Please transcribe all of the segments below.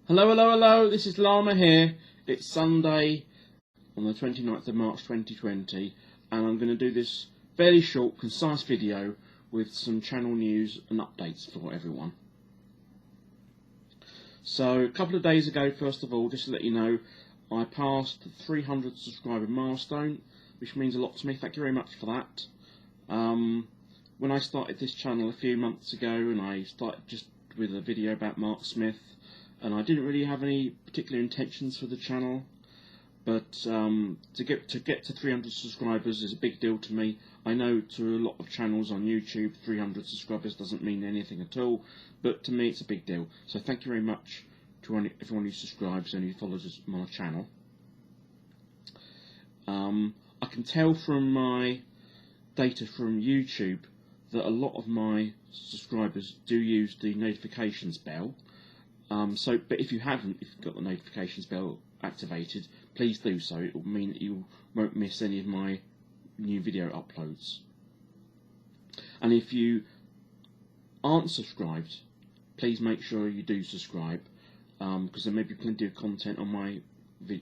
Hello, hello, hello, this is Llama here. It's Sunday on the 29th of March 2020 and I'm going to do this fairly short, concise video with some channel news and updates for everyone. So a couple of days ago, first of all, just to let you know, I passed the 300 subscriber milestone, which means a lot to me. Thank you very much for that. When I started this channel a few months ago, and I started just with a video about Mark Smith, and I didn't really have any particular intentions for the channel, but to get to 300 subscribers is a big deal to me. I know to a lot of channels on YouTube 300 subscribers doesn't mean anything at all, but to me it's a big deal. So thank you very much to everyone who subscribes and who follows my channel. I can tell from my data from YouTube that a lot of my subscribers do use the notifications bell. But if you've got the notifications bell activated, please do so. It will mean that you won't miss any of my new video uploads. And if you aren't subscribed, please make sure you do subscribe, because there may be plenty of content on my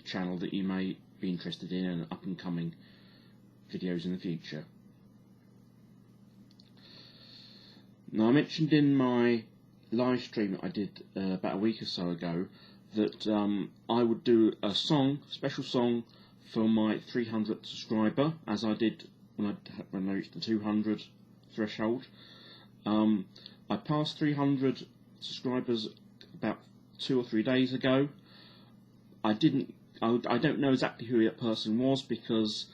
channel that you may be interested in, and up and coming videos in the future. Now, I mentioned in my live stream that I did about a week or so ago that I would do a special song for my 300th subscriber, as I did when I reached the 200 threshold. I passed 300 subscribers about 2 or 3 days ago. I don't know exactly who that person was, because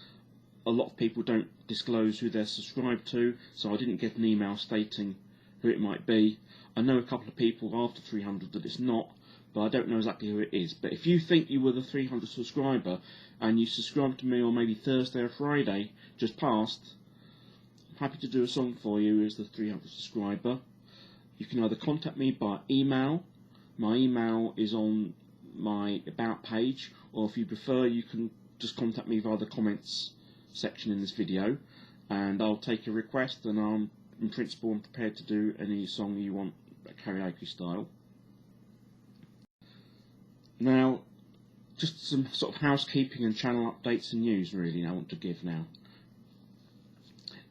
a lot of people don't disclose who they're subscribed to, so I didn't get an email stating who it might be. I know a couple of people after 300 that it's not, but I don't know exactly who it is. But if you think you were the 300 subscriber and you subscribed to me on maybe Thursday or Friday just past, I'm happy to do a song for you as the 300 subscriber. You can either contact me by email. My email is on my About page, or if you prefer, you can just contact me via the comments section in this video, and I'll take a request, and I'm in principle I'm prepared to do any song you want, karaoke style. Now, just some sort of housekeeping and channel updates and news really I want to give now.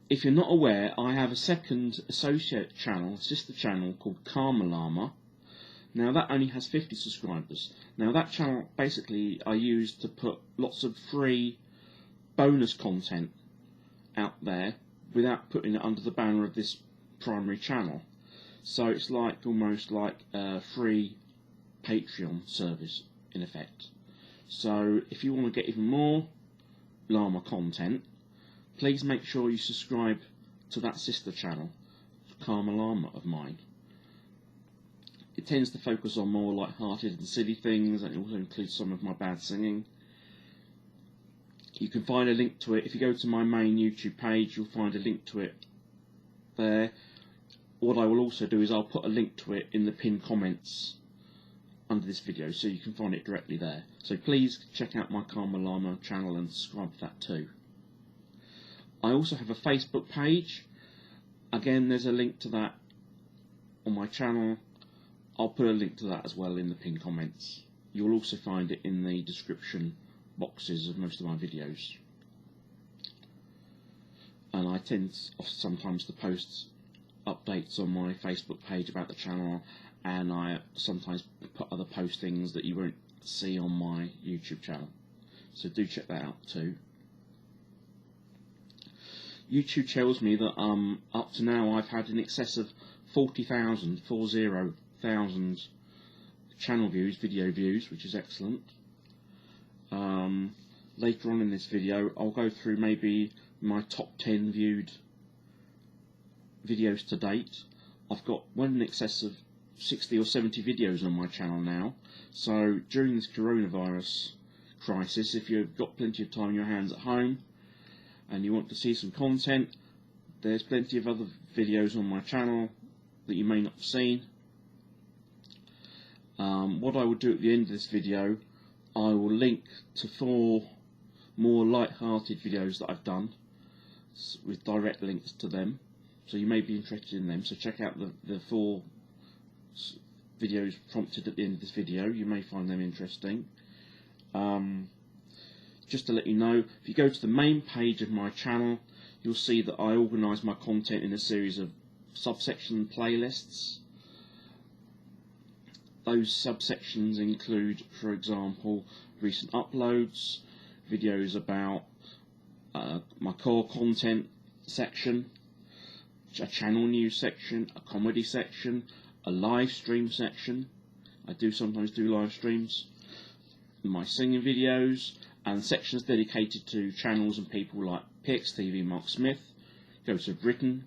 If you're not aware, I have a second associate channel, sister channel, called Llama. Now that only has 50 subscribers. Now that channel basically I use to put lots of free bonus content out there without putting it under the banner of this primary channel. So it's like almost like a free Patreon service in effect. So if you want to get even more Llama content, please make sure you subscribe to that sister channel, Llama of mine. It tends to focus on more light-hearted and silly things, and it also includes some of my bad singing. You can find a link to it. If you go to my main YouTube page, you'll find a link to it there. What I will also do is I'll put a link to it in the pinned comments under this video, so you can find it directly there. So please check out my Llama channel and subscribe to that too. I also have a Facebook page. Again, there's a link to that on my channel. I'll put a link to that as well in the pinned comments. You'll also find it in the description boxes of most of my videos. And I tend sometimes to post updates on my Facebook page about the channel, and I sometimes put other postings that you won't see on my YouTube channel. So do check that out too. YouTube tells me that up to now I've had in excess of 40,000 channel views, video views, which is excellent. Later on in this video I'll go through maybe my top 10 viewed videos to date. I've got well in excess of 60 or 70 videos on my channel now, so during this coronavirus crisis, if you've got plenty of time on your hands at home and you want to see some content, there's plenty of other videos on my channel that you may not have seen. What I will do at the end of this video, I will link to 4 more light-hearted videos that I've done with direct links to them, so you may be interested in them. So check out the 4 videos prompted at the end of this video. You may find them interesting. Just to let you know, if you go to the main page of my channel, you'll see that I organise my content in a series of subsection playlists. Those subsections include, for example, recent uploads, videos about my core content section, a channel news section, a comedy section, a live stream section. I do sometimes do live streams, my singing videos, and sections dedicated to channels and people like PXTV Mark Smith, Ghosts of Britain,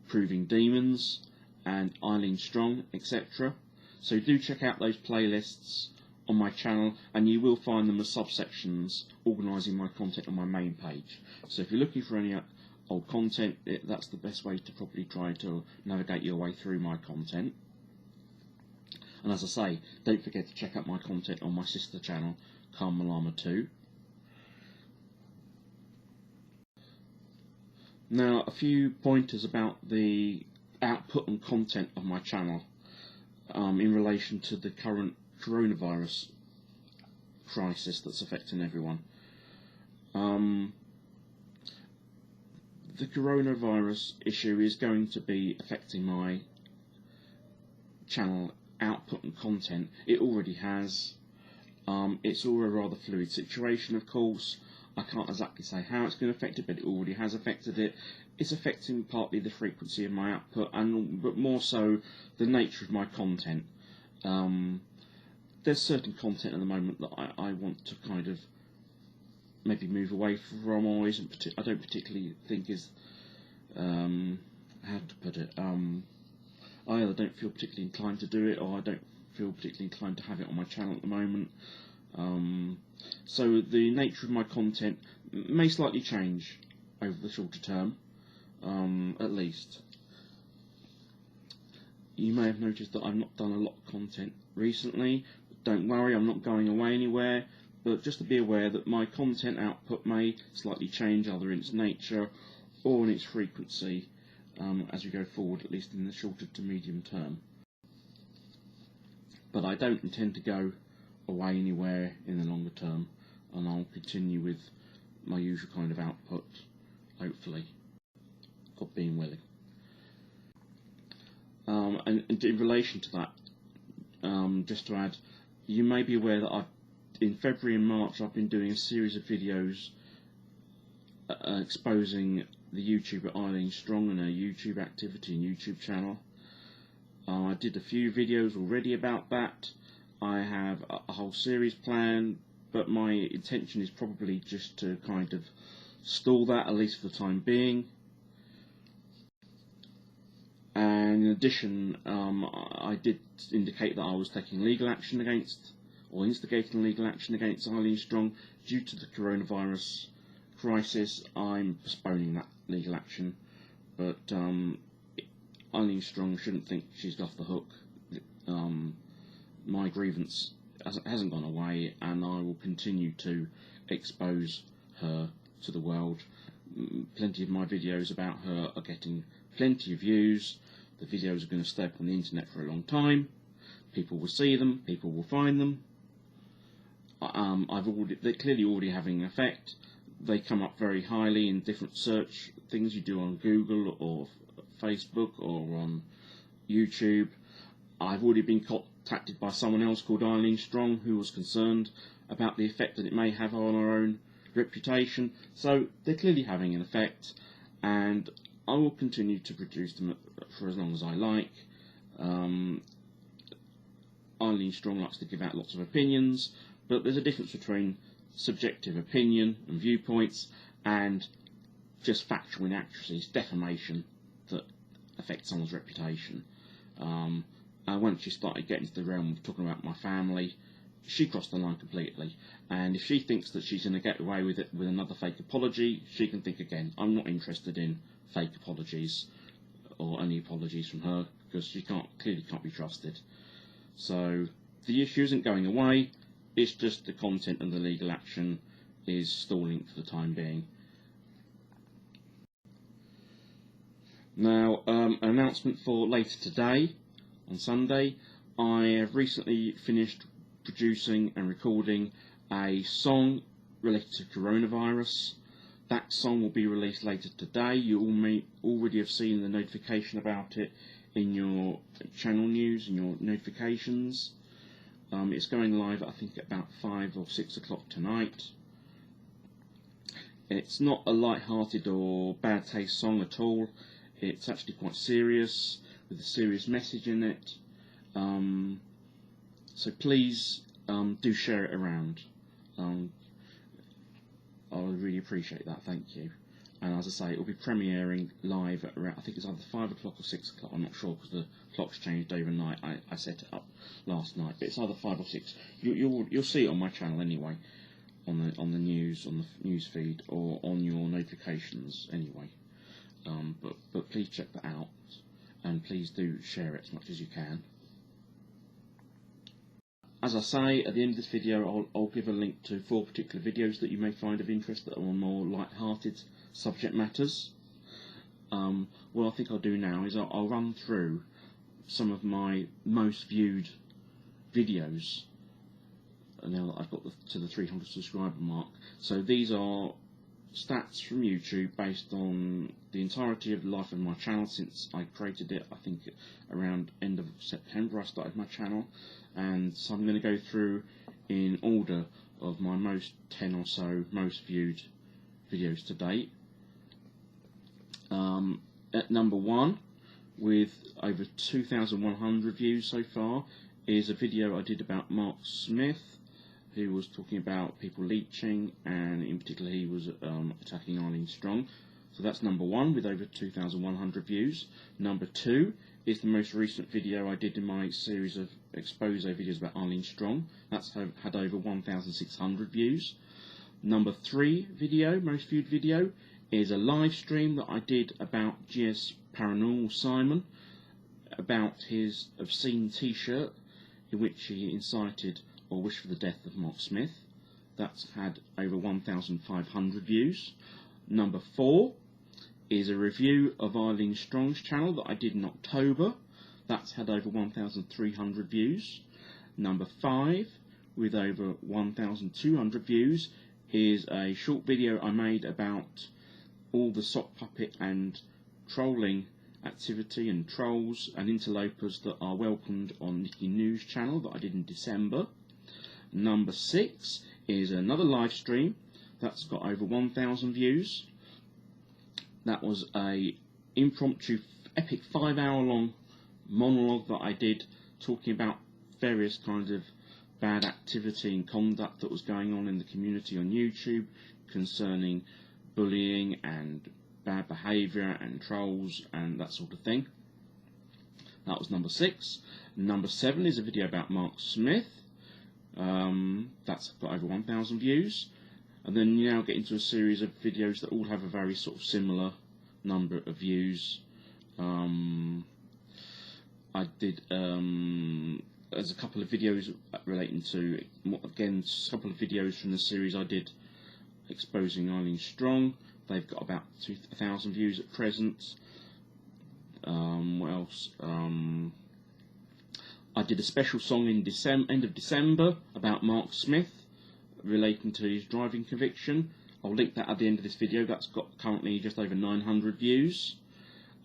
Proving Demons, and Eileen Strong, etc. So do check out those playlists on my channel, and you will find them as subsections organising my content on my main page. So if you're looking for any old content, that's the best way to probably try to navigate your way through my content. And as I say, don't forget to check out my content on my sister channel, Llama 2. Now, a few pointers about the output and content of my channel in relation to the current coronavirus crisis that's affecting everyone. The coronavirus issue is going to be affecting my channel output and content. It already has. It's all a rather fluid situation, of course. I can't exactly say how it's going to affect it, but it already has affected it. It's affecting partly the frequency of my output, but more so the nature of my content. There's certain content at the moment that I want to kind of maybe move away from, or I don't particularly think is, how to put it, I either don't feel particularly inclined to do it, or I don't feel particularly inclined to have it on my channel at the moment. So the nature of my content may slightly change over the shorter term, at least. You may have noticed that I've not done a lot of content recently. Don't worry, I'm not going away anywhere, but just to be aware that my content output may slightly change, either in its nature or in its frequency, as we go forward, at least in the shorter to medium term. But I don't intend to go away anywhere in the longer term, and I'll continue with my usual kind of output, hopefully, God being willing. And in relation to that, just to add, you may be aware that in February and March I've been doing a series of videos exposing the YouTuber Eileen Strong and her YouTube activity and YouTube channel. I did a few videos already about that. I have a whole series planned, but my intention is probably just to kind of stall that, at least for the time being. And in addition, I did indicate that I was taking legal action against, or instigating legal action against Eileen Strong due to the coronavirus crisis. I'm postponing that legal action, but Eileen Strong shouldn't think she's off the hook. My grievance hasn't gone away, and I will continue to expose her to the world. Plenty of my videos about her are getting plenty of views. The videos are going to stay up on the internet for a long time. People will see them, people will find them. They're clearly already having an effect. They come up very highly in different search things you do on Google or Facebook or on YouTube. I've already been contacted by someone else called Eileen Strong, who was concerned about the effect that it may have on our own reputation. So they're clearly having an effect, and I will continue to produce them for as long as I like. Eileen Strong likes to give out lots of opinions, but there's a difference between subjective opinion and viewpoints and just factual inaccuracies, defamation that affects someone's reputation. And once she started getting to the realm of talking about my family, she crossed the line completely. And if she thinks that she's going to get away with it with another fake apology, she can think again. I'm not interested in fake apologies or any apologies from her, because she clearly can't be trusted. So the issue isn't going away, it's just the content and the legal action is stalling for the time being. Now, an announcement for later today, on Sunday. I have recently finished producing and recording a song related to coronavirus. That song will be released later today. You all may already have seen the notification about it in your channel news and your notifications. It's going live, I think, at about 5 or 6 o'clock tonight. It's not a light-hearted or bad taste song at all. It's actually quite serious, with a serious message in it. So please do share it around. I would really appreciate that, thank you. And as I say, it will be premiering live at around, I think it's either 5 o'clock or 6 o'clock, I'm not sure because the clock's changed overnight. I set it up last night, but it's either 5 or 6. You'll see it on my channel anyway, on the news, on the news feed, or on your notifications anyway. But please check that out, and please do share it as much as you can. As I say, at the end of this video, I'll give a link to 4 particular videos that you may find of interest that are on more light-hearted subject matters. What I think I'll do now is I'll run through some of my most viewed videos now that I've got to the 300 subscriber mark. So these are stats from YouTube based on the entirety of the life of my channel since I created it. I think around end of September I started my channel, and so I'm going to go through in order of my 10 or so most viewed videos to date. At number 1, with over 2,100 views so far, is a video I did about Mark Smith, who was talking about people leeching, and in particular he was attacking Arlene Strong. So that's number 1 with over 2,100 views. Number 2 is the most recent video I did in my series of expose videos about Arlene Strong. That's had over 1,600 views. Number 3 video, most viewed video, is a live stream that I did about GS Paranormal Simon, about his obscene t-shirt in which he incited or wished for the death of Mark Smith. That's had over 1,500 views. Number 4 is a review of Arlene Strong's channel that I did in October. That's had over 1,300 views. Number 5, with over 1,200 views, is a short video I made about all the sock puppet and trolling activity and trolls and interlopers that are welcomed on Nicky News channel that I did in December. Number 6 is another live stream that's got over 1,000 views. That was a impromptu epic 5-hour long monologue that I did talking about various kinds of bad activity and conduct that was going on in the community on YouTube concerning bullying and bad behaviour and trolls and that sort of thing. That was number 6. Number 7 is a video about Mark Smith. That's got over 1,000 views. And then you now get into a series of videos that all have a very sort of similar number of views. I did there's a couple of videos relating to, again, a couple of videos from the series I did exposing Arlene Strong. They've got about 2,000 views at present. What else? I did a special song in end of December about Mark Smith relating to his driving conviction. I'll link that at the end of this video. That's got currently just over 900 views.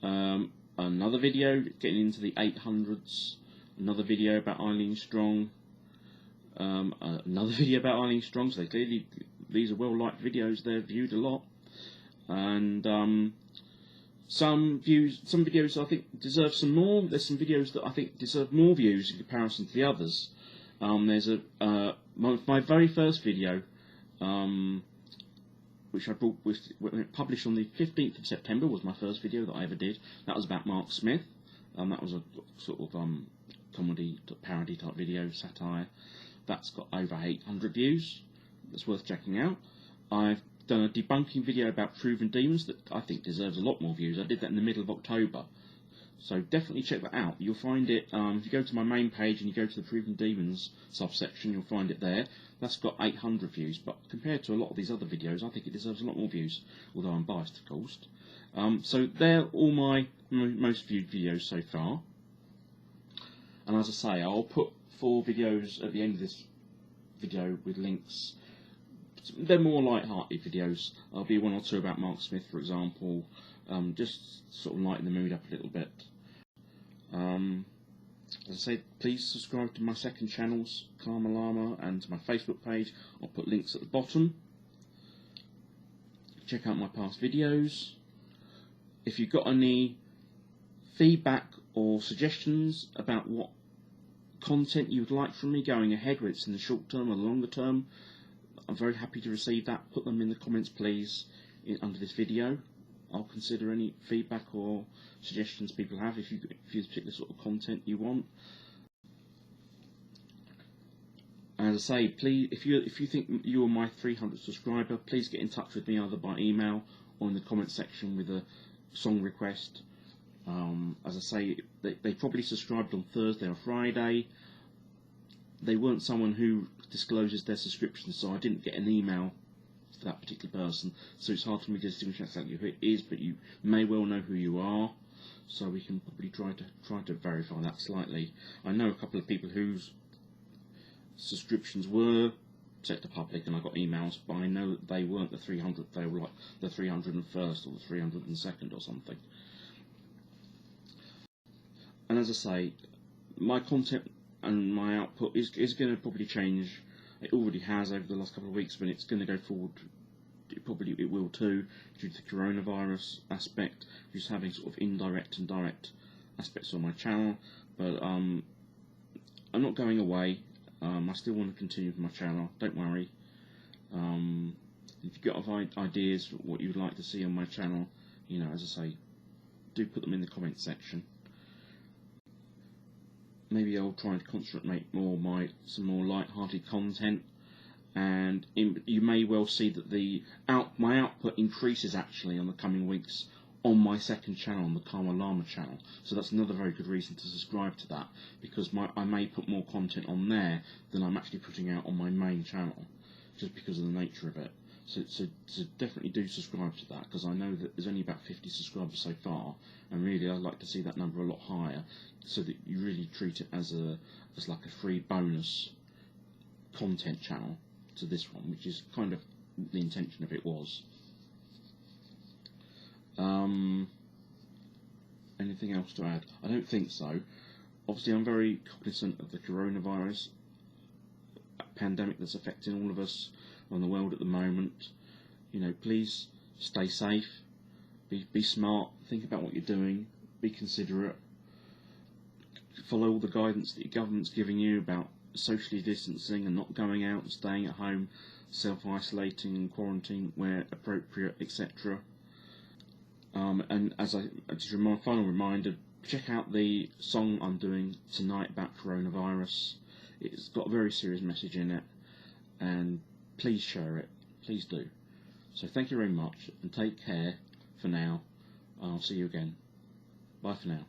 Another video getting into the 800s. Another video about Arlene Strong. Another video about Arlene Strong. So clearly these are well liked videos. They're viewed a lot. And some videos I think deserve some more. There's some videos that I think deserve more views in comparison to the others. There's my very first video, which I published on the 15th of September, was my first video that I ever did. That was about Mark Smith. That was a sort of comedy parody type video, satire. That's got over 800 views. That's worth checking out. I've done a debunking video about proven demons that I think deserves a lot more views. I did that in the middle of October, so definitely check that out. You'll find it if you go to my main page and you go to the proven demons subsection, you'll find it there. That's got 800 views, but compared to a lot of these other videos, I think it deserves a lot more views, although I'm biased, of course. So they're all my most viewed videos so far. And as I say, I'll put 4 videos at the end of this video with links. They're more light-hearted videos. There'll be 1 or 2 about Mark Smith, for example, just sort of lighten the mood up a little bit. As I say, please subscribe to my second channels, Llama, and to my Facebook page. I'll put links at the bottom. Check out my past videos. If you've got any feedback or suggestions about what content you would like from me going ahead, whether it's in the short term or the longer term, I'm very happy to receive that. Put them in the comments, please, under this video. I'll consider any feedback or suggestions people have if there's a particular sort of content you want. And as I say, please, if you think you are my 300th subscriber, please get in touch with me either by email or in the comment section with a song request. As I say, they probably subscribed on Thursday or Friday. They weren't someone who discloses their subscription, so I didn't get an email for that particular person, so it's hard for me to distinguish exactly who it is, but you may well know who you are, so we can probably try to verify that slightly. I know a couple of people whose subscriptions were set to public and I got emails, but I know that they weren't the 300th, they were like the 301st or the 302nd or something. And as I say, my content and my output is going to probably change. It already has over the last couple of weeks, but it's going to go forward. It will too, due to the coronavirus aspect, just having sort of indirect and direct aspects on my channel. But I'm not going away. I still want to continue with my channel. Don't worry. If you've got ideas for what you'd like to see on my channel, you know, as I say, do put them in the comment section. Maybe I'll try and concentrate more some more light-hearted content, and you may well see that my output increases actually on the coming weeks on my second channel, on the Llama channel. So that's another very good reason to subscribe to that, because I may put more content on there than I'm actually putting out on my main channel, just because of the nature of it. So definitely do subscribe to that, because I know that there's only about 50 subscribers so far, and really I'd like to see that number a lot higher, so that you really treat it as like a free bonus content channel to this one, which is kind of the intention of it was. Anything else to add? I don't think so. Obviously I'm very cognizant of the coronavirus pandemic that's affecting all of us on the world at the moment. You know, please stay safe, be smart, think about what you're doing, be considerate, follow all the guidance that your government's giving you about socially distancing and not going out and staying at home, self-isolating and quarantine where appropriate, etc. And just a final reminder, check out the song I'm doing tonight about coronavirus. It's got a very serious message in it, and please share it, please do. So thank you very much, and take care for now. I'll see you again. Bye for now.